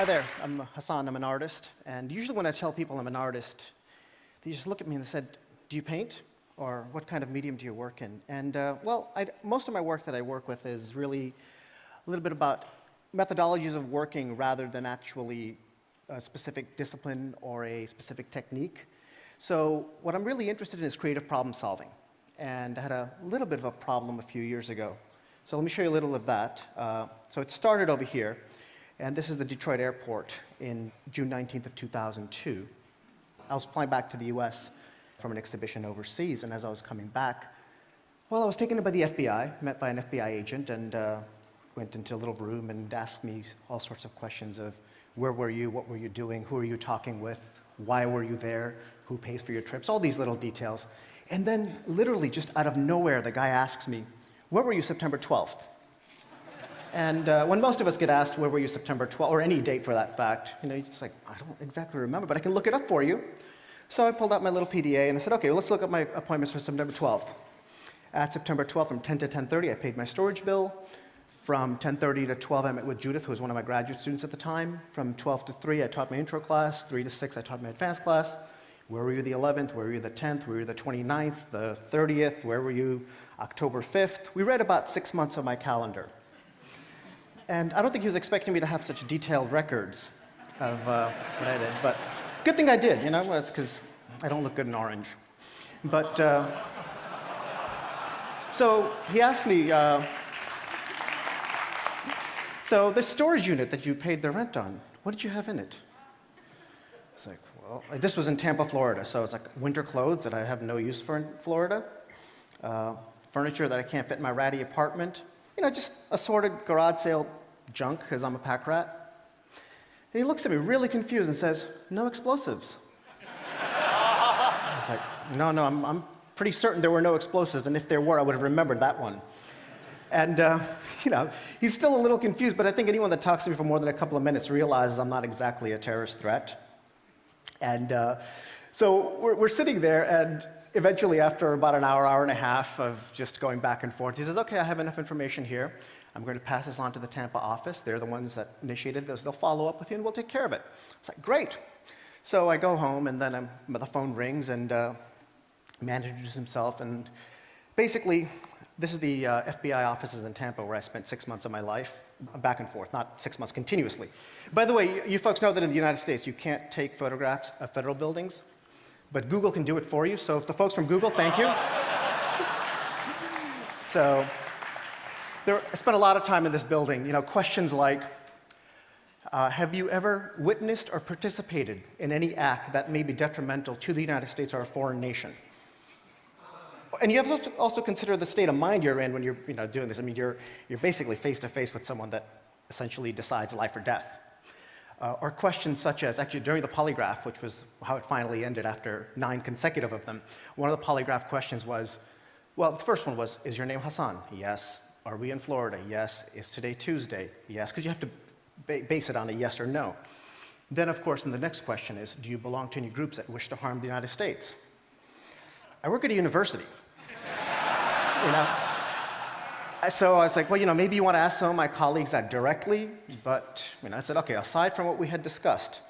Hi there, I'm Hasan, I'm an artist, and usually when I tell people I'm an artist, they just look at me and they said, do you paint? Or what kind of medium do you work in? And most of my work that I work with is really a little bit about methodologies of working rather than actually a specific discipline or a specific technique. So what I'm really interested in is creative problem solving. And I had a little bit of a problem a few years ago. So let me show you a little of that. So it started over here. And this is the Detroit airport in June 19th of 2002. I was flying back to the US from an exhibition overseas, and as I was coming back, well, I was taken in by the FBI, met by an FBI agent, and went into a little room and asked me all sorts of questions of where were you, what were you doing, who were you talking with, why were you there, who pays for your trips, all these little details. And then literally just out of nowhere, the guy asks me, where were you September 12th? And when most of us get asked, where were you September 12th, or any date for that fact, you know, you're just like, I don't exactly remember, but I can look it up for you. So I pulled out my little PDA and I said, okay, well, let's look up my appointments for September 12th. At September 12th, from 10 to 10:30, I paid my storage bill. From 10:30 to 12, I met with Judith, who was one of my graduate students at the time. From 12 to 3, I taught my intro class. 3 to 6, I taught my advanced class. Where were you the 11th? Where were you the 10th? Where were you the 29th? The 30th? Where were you October 5th? We read about 6 months of my calendar. And I don't think he was expecting me to have such detailed records of what I did, but good thing I did, you know, it's because I don't look good in orange. But, so he asked me, so the storage unit that you paid the rent on, what did you have in it? I was like, well, this was in Tampa, Florida, so it's like winter clothes that I have no use for in Florida, furniture that I can't fit in my ratty apartment, you know, just assorted garage sale junk, because I'm a pack rat. And he looks at me really confused and says, no explosives. I was like, no, I'm pretty certain there were no explosives, and if there were, I would have remembered that one. And, you know, he's still a little confused, but I think anyone that talks to me for more than a couple of minutes realizes I'm not exactly a terrorist threat. And so we're sitting there, and eventually, after about an hour, hour and a half of just going back and forth, he says, okay, I have enough information here. I'm going to pass this on to the Tampa office. They're the ones that initiated this. They'll follow up with you, and we'll take care of it. It's like, great. So I go home, and then the phone rings, and man introduces himself. And basically, this is the FBI offices in Tampa where I spent 6 months of my life, back and forth, not 6 months continuously. By the way, you folks know that in the United States, you can't take photographs of federal buildings. But Google can do it for you, so if the folks from Google, thank you. So I spent a lot of time in this building, you know, questions like, have you ever witnessed or participated in any act that may be detrimental to the United States or a foreign nation? And you have to also consider the state of mind you're in when you're, you know, doing this. I mean, you're basically face-to-face with someone that essentially decides life or death. Or questions such as, actually during the polygraph, which was how it finally ended after 9 consecutive of them, one of the polygraph questions was, well, the first one was, is your name Hasan? Yes. Are we in Florida? Yes. Is today Tuesday? Yes, because you have to base it on a yes or no. Then, of course, the next question is, do you belong to any groups that wish to harm the United States? I work at a university, you know? So I was like, well, you know, maybe you want to ask some of my colleagues that directly, but, you know, I said, okay, aside from what we had discussed,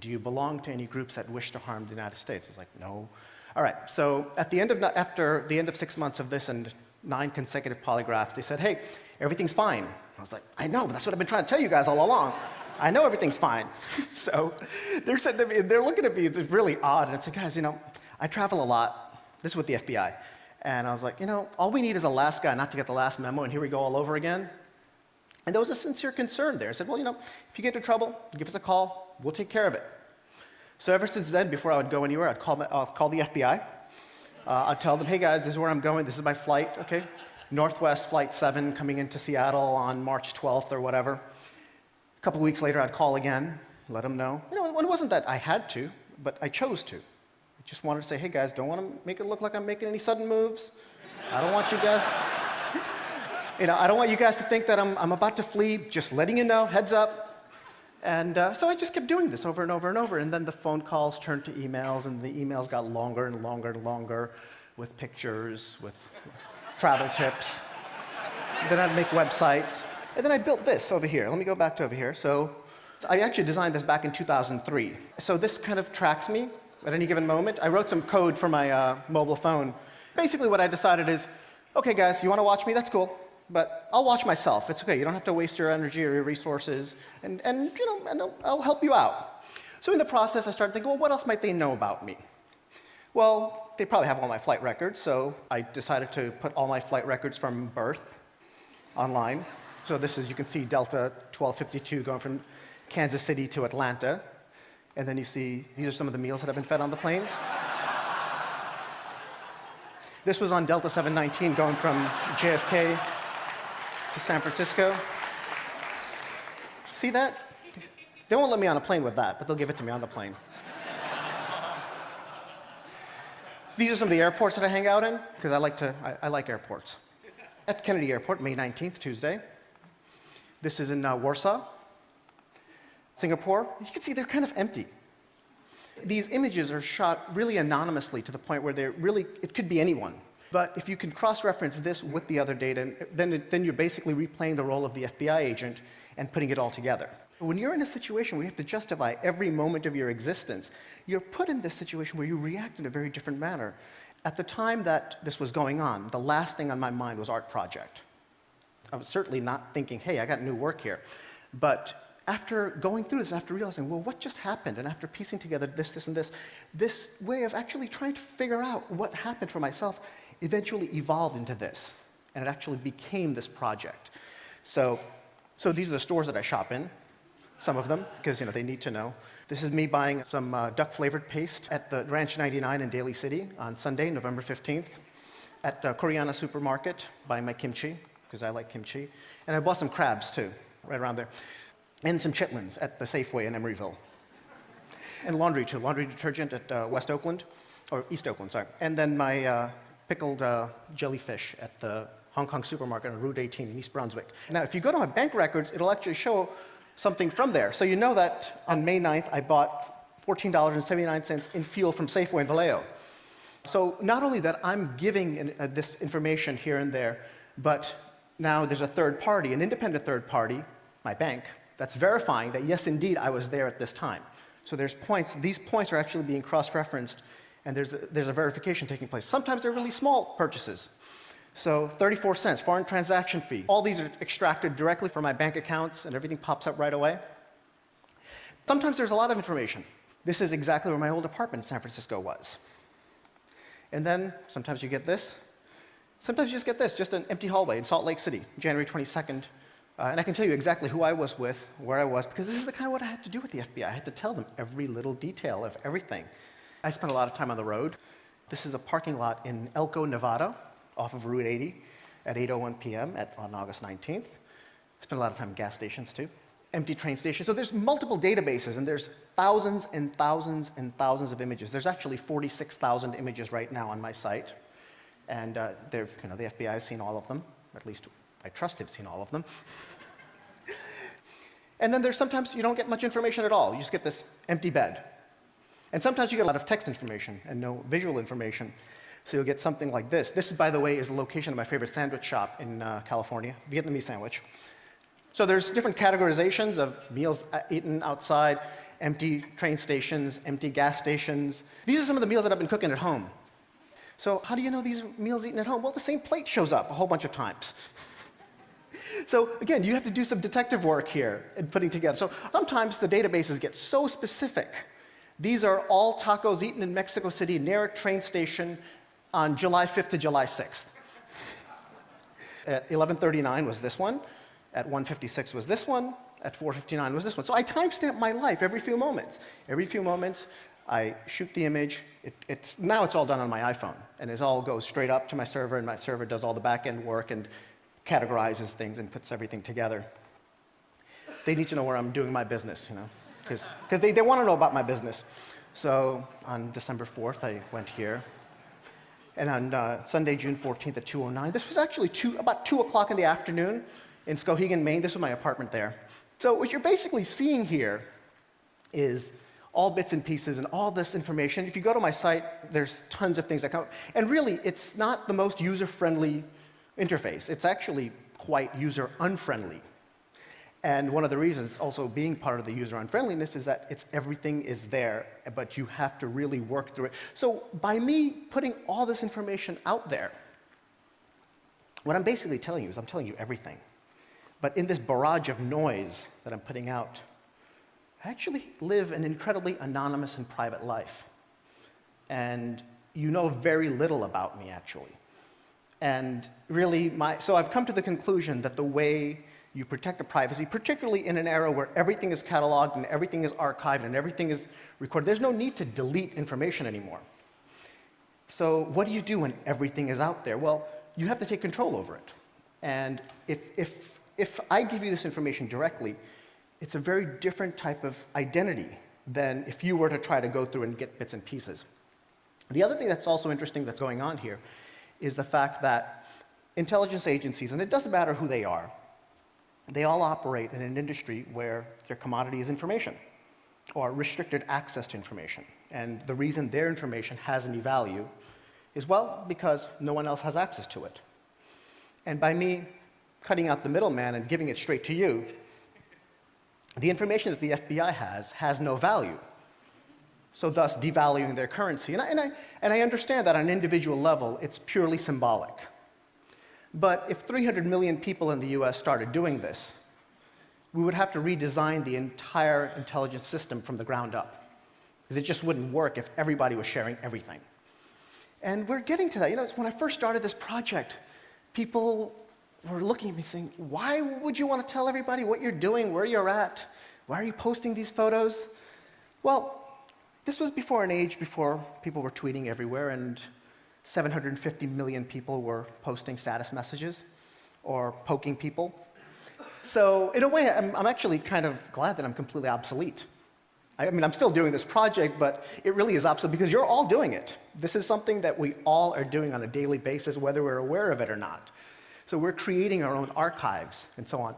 do you belong to any groups that wish to harm the United States? He's like, no. All right, so after the end of 6 months of this and 9 consecutive polygraphs, they said, hey, everything's fine. I was like, I know, but that's what I've been trying to tell you guys all along. I know everything's fine. So they're looking at me, it's really odd, and it's like, guys, you know, I travel a lot. This is with the FBI. And I was like, you know, all we need is a last guy not to get the last memo, and here we go all over again. And there was a sincere concern there. I said, well, you know, if you get into trouble, give us a call. We'll take care of it. So ever since then, before I would go anywhere, I'd call the FBI. I'd tell them, hey, guys, this is where I'm going. This is my flight, okay? Northwest Flight 7 coming into Seattle on March 12th or whatever. A couple of weeks later, I'd call again, let them know. You know, it wasn't that I had to, but I chose to. Just wanted to say, hey guys, don't want to make it look like I'm making any sudden moves. I don't want you guys, you know, I don't want you guys to think that I'm about to flee. Just letting you know, heads up. And so I just kept doing this over and over and over. And then the phone calls turned to emails, and the emails got longer and longer and longer with pictures, with travel tips. Then I'd make websites. And then I built this over here. Let me go back to over here. So I actually designed this back in 2003. So this kind of tracks me at any given moment. I wrote some code for my mobile phone. Basically what I decided is, okay guys, you want to watch me? That's cool. But I'll watch myself. It's okay. You don't have to waste your energy or your resources, and I'll help you out. So in the process, I started thinking, well, what else might they know about me? Well, they probably have all my flight records, so I decided to put all my flight records from birth online. So this is, you can see Delta 1252 going from Kansas City to Atlanta. And then you see, these are some of the meals that have been fed on the planes. This was on Delta 719 going from JFK to San Francisco. See that? They won't let me on a plane with that, but they'll give it to me on the plane. These are some of the airports that I hang out in, because I like airports. At Kennedy Airport, May 19th, Tuesday. This is in Warsaw, Singapore. You can see they're kind of empty. These images are shot really anonymously to the point where it could be anyone. But if you can cross-reference this with the other data, then you're basically replaying the role of the FBI agent and putting it all together. When you're in a situation where you have to justify every moment of your existence, you're put in this situation where you react in a very different manner. At the time that this was going on, the last thing on my mind was art project. I was certainly not thinking, hey, I got new work here. But after going through this, after realizing, well, what just happened? And after piecing together this, and this way of actually trying to figure out what happened for myself eventually evolved into this. And it actually became this project. So these are the stores that I shop in, some of them, because they need to know. This is me buying some duck-flavored paste at the Ranch 99 in Daly City on Sunday, November 15th. At Koreana Supermarket, buying my kimchi, because I like kimchi. And I bought some crabs, too, right around there. And some chitlins at the Safeway in Emeryville. And laundry, too. Laundry detergent at West Oakland, or East Oakland, sorry. And then my pickled jellyfish at the Hong Kong Supermarket on Route 18 in East Brunswick. Now, if you go to my bank records, it'll actually show something from there. So you know that on May 9th, I bought $14.79 in fuel from Safeway in Vallejo. So not only that I'm giving this information here and there, but now there's a third party, an independent third party, my bank, that's verifying that, yes, indeed, I was there at this time. So there's points. These points are actually being cross-referenced, and there's a verification taking place. Sometimes they're really small purchases. So 34 cents, foreign transaction fee. All these are extracted directly from my bank accounts, and everything pops up right away. Sometimes there's a lot of information. This is exactly where my old apartment in San Francisco was. And then sometimes you get this. Sometimes you just get this, just an empty hallway in Salt Lake City, January 22nd. And I can tell you exactly who I was with, where I was, because this is the kind of what I had to do with the FBI. I had to tell them every little detail of everything. I spent a lot of time on the road. This is a parking lot in Elko, Nevada, off of Route 80 at 8:01 p.m. on August 19th. I spent a lot of time in gas stations, too. Empty train stations. So there's multiple databases, and there's thousands and thousands and thousands of images. There's actually 46,000 images right now on my site. And the FBI has seen all of them. At least I trust they've seen all of them. And then there's sometimes you don't get much information at all. You just get this empty bed. And sometimes you get a lot of text information and no visual information. So you'll get something like this. This, by the way, is the location of my favorite sandwich shop in California, Vietnamese sandwich. So there's different categorizations of meals eaten outside, empty train stations, empty gas stations. These are some of the meals that I've been cooking at home. So how do you know these are meals eaten at home? Well, the same plate shows up a whole bunch of times. So again, you have to do some detective work here in putting together. So sometimes the databases get so specific. These are all tacos eaten in Mexico City near a train station on July 5th to July 6th. At 11:39 was this one. At 1:56 was this one. At 4:59 was this one. So I timestamp my life every few moments. Every few moments, I shoot the image. Now it's all done on my iPhone, and it all goes straight up to my server, and my server does all the back-end work and categorizes things and puts everything together. They need to know where I'm doing my business, because they want to know about my business. So on December 4th, I went here. And on Sunday, June 14th at 2:09, this was actually about 2 o'clock in the afternoon in Skowhegan, Maine. This was my apartment there. So what you're basically seeing here is all bits and pieces and all this information. If you go to my site, there's tons of things that come. And really, it's not the most user-friendly interface. It's actually quite user-unfriendly. And one of the reasons also being part of the user unfriendliness is that everything is there, but you have to really work through it. So by me putting all this information out there, what I'm basically telling you is I'm telling you everything. But in this barrage of noise that I'm putting out, I actually live an incredibly anonymous and private life. And you know very little about me, actually. And really, so I've come to the conclusion that the way you protect the privacy, particularly in an era where everything is cataloged and everything is archived and everything is recorded, there's no need to delete information anymore. So what do you do when everything is out there? Well, you have to take control over it. And if I give you this information directly, it's a very different type of identity than if you were to try to go through and get bits and pieces. The other thing that's also interesting that's going on here is the fact that intelligence agencies, and it doesn't matter who they are, they all operate in an industry where their commodity is information or restricted access to information. And the reason their information has any value is, well, because no one else has access to it. And by me cutting out the middleman and giving it straight to you, the information that the FBI has no value, so thus devaluing their currency. And I understand that on an individual level, it's purely symbolic. But if 300 million people in the US started doing this, we would have to redesign the entire intelligence system from the ground up, because it just wouldn't work if everybody was sharing everything. And we're getting to that. You know, when I first started this project, people were looking at me saying, why would you want to tell everybody what you're doing, where you're at? Why are you posting these photos? Well, this was before an age before people were tweeting everywhere and 750 million people were posting status messages or poking people. So in a way, I'm actually kind of glad that I'm completely obsolete. I mean, I'm still doing this project, but it really is obsolete because you're all doing it. This is something that we all are doing on a daily basis, whether we're aware of it or not. So we're creating our own archives and so on.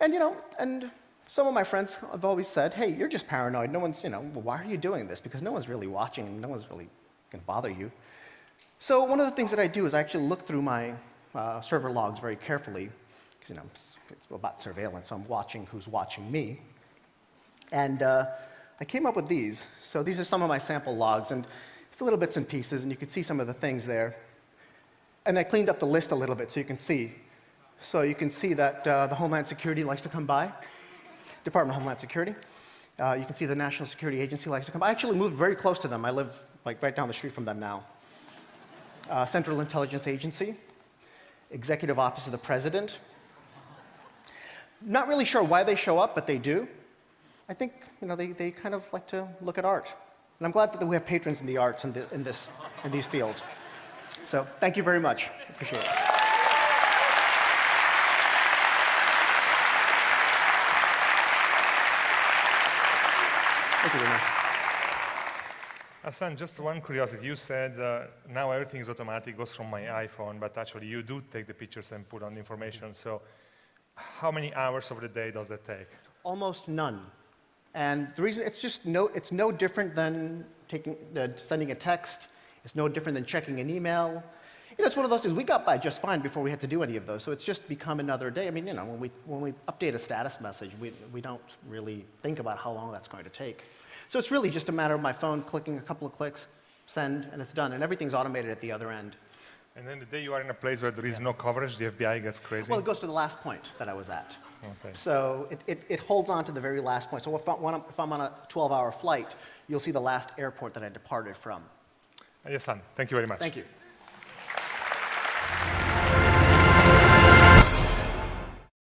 And, you know, and some of my friends have always said, hey, you're just paranoid. No one's, you know, well, why are you doing this? Because no one's really watching and no one's really going to bother you. So one of the things that I do is I actually look through my server logs very carefully, because, you know, it's about surveillance, so I'm watching who's watching me. And I came up with these. So these are some of my sample logs, and it's little bits and pieces, and you can see some of the things there. And I cleaned up the list a little bit so you can see. So you can see that the Homeland Security likes to come by, Department of Homeland Security. You can see the National Security Agency likes to come by. I actually moved very close to them. I live like right down the street from them now. Central Intelligence Agency, Executive Office of the President. Not really sure why they show up, but they do. I think, you know, they kind of like to look at art. And I'm glad that we have patrons in the arts in these fields. So thank you very much. Appreciate it. Thank you very much. Hasan, just one curiosity. You said now everything is automatic, goes from my iPhone, but actually you do take the pictures and put on the information. So how many hours of the day does that take? Almost none. And the reason, it's no different than sending a text. It's no different than checking an email. You know, it's one of those things, we got by just fine before we had to do any of those, so it's just become another day. I mean, you know, when we update a status message, we don't really think about how long that's going to take. So it's really just a matter of my phone clicking a couple of clicks, send, and it's done, and everything's automated at the other end. And then the day you are in a place where there is no coverage, the FBI gets crazy? Well, it goes to the last point that I was at. Okay. So it holds on to the very last point. So if I'm on a 12-hour flight, you'll see the last airport that I departed from. Yes, Hasan. Thank you very much. Thank you.